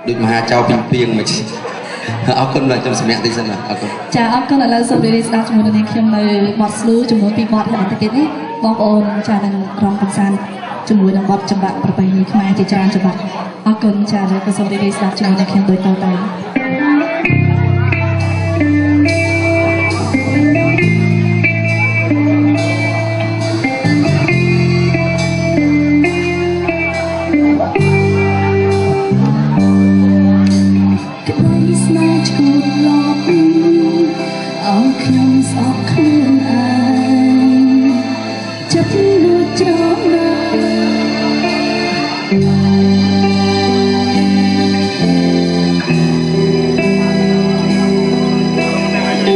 ដូចមហាចៅពីពីងមកអរគុណបាទខ្ញុំសម្រាប់ទីសិនបាទអរគុណចាអរគុណឥឡូវសូមរីករាយស្ដាប់ជាមួយនឹងខ្ញុំនៅបទស្លូចំនួន2បទហើយបន្តិចទៀតនេះបងប្អូនចានឹងរងកំសាន្តជាមួយនឹងបទចម្បាក់ប្រពៃណីខ្មែរជាច្រើនចម្បាក់អរគុណចាហើយក៏សូមរីករាយស្ដាប់ជាមួយនឹងខ្ញុំដូចតទៅខ្ញុំស្អប់ខ្លួនឯងចិត្តលួចច្រណែ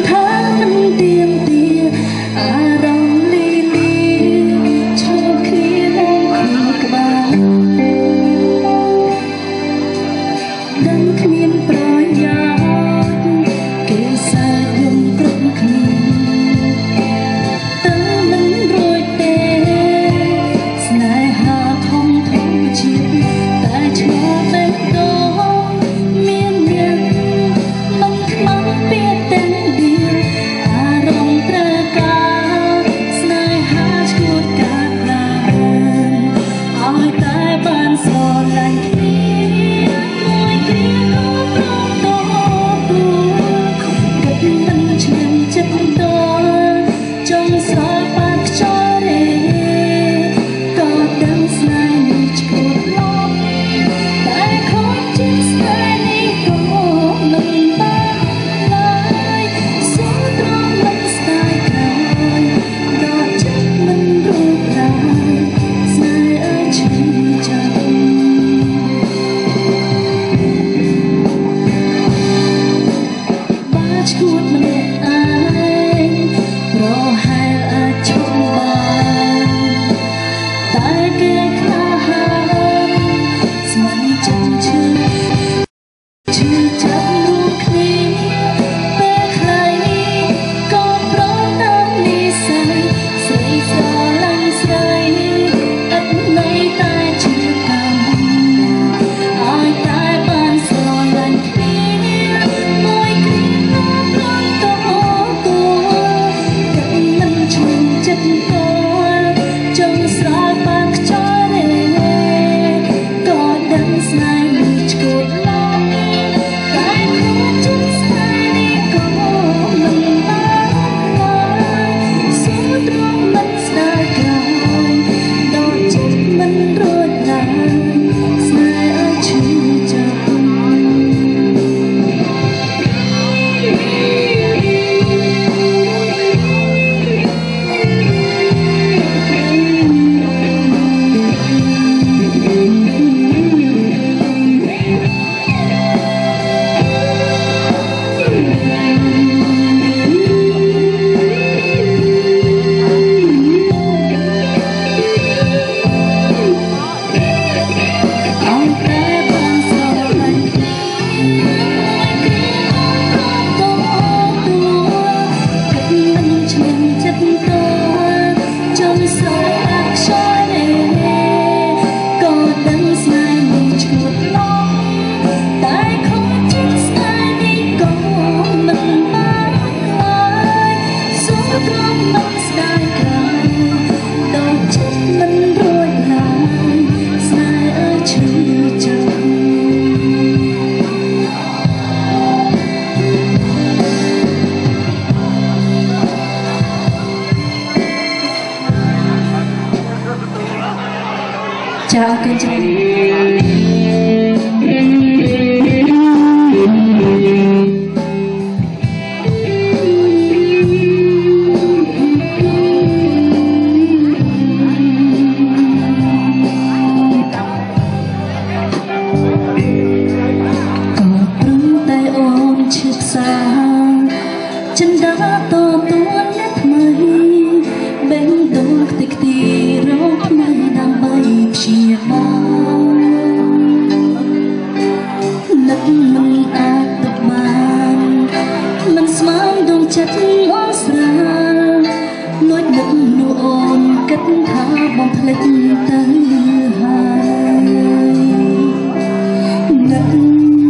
ថាមិនទៀមទាអារម្មណ៍លីលីឈ្លងគ្នាក្នុងក្បាលដឹងគ្មានប្រយោជន៍គេសើចយំត្រឹមគ្នាតែមិនរួចទេស្នេហាធំធំជាតិតែឆ្លងទៅដល់មានអ្នកមិនខ្មាំងពីទាំងដៀលអារម្មណ៍ត្រូវការស្នេហាឈួតកាត់ឡានឲ្យតែបានស្រឡាញ់គ្នាមួយគ្រាក៏ព្រមតគិតមិនឈាមចិត្តដល់ចង់ស្រោចបាត់ខ្យល់ទេក៏ដឹងស្នេហ៍នេះឈួតលប់តែខូចចិត្តស្នេហ៍នេះក៏មិនបានឡើយសូមត្រង់មិនស្ដាយក្រោយដល់ចិត្តមិនរួចឡើយស្នេហ៍ឲ្យឈឺចាប់បាឈួតម្នាក់ឯងប្រហែលអាចឈប់បានតែគេក្លាហានស្មានចិត្តឈឺចាប់រួមគ្នាពេលខ្លីក៏ប្រំតាមនិស័យស្រីស្រឡាញ់ស្រីឥតន័យតែជាកម្មឲ្យតែបានស្រឡាញ់គ្នាមួយគ្រាក៏ព្រមតគិតមិនឈឺចិត្តដល់ចង់ស្រោចបាត់ខ្យល់ទេក៏ដឹងស្នេហ៍នេះឈួតលប់តែខូចចិត្តស្នេហ៍នេះក៏មិនបានឡើយសូមត្រង់មិនស្ដាយក្រោយដល់ចិត្តមិនរួចឡើយស្នេហ៍ឲ្យឈឺចាប់ចាអរគុណច្រើនចិនដាតតួអ្នកថ្មីបេងតួខ្ទេចខ្ទីរកថ្មីដើម្បីព្យាបាលនឹកមិនអាចទុកបានមិនស្មានដួងចិត្តអស់ស្រាលលួចនឹកនោះអូនគិតថាបងភ្លេចទៅហើយនឹក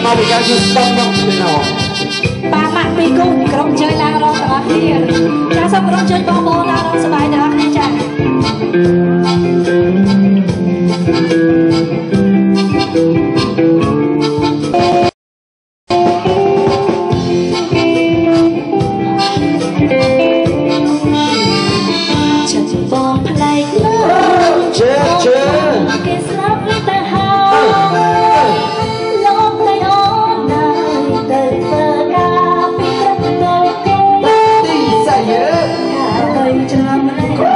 mau bị cái gì tâm không thế nào ba mạng bị cung không chơi lao đâu đó thì cha xong không chơi bao bố lao đâu sớm đó nghe chả Hãy subscribe cho kênh Ghiền Mì Gõ để không bỏ lỡ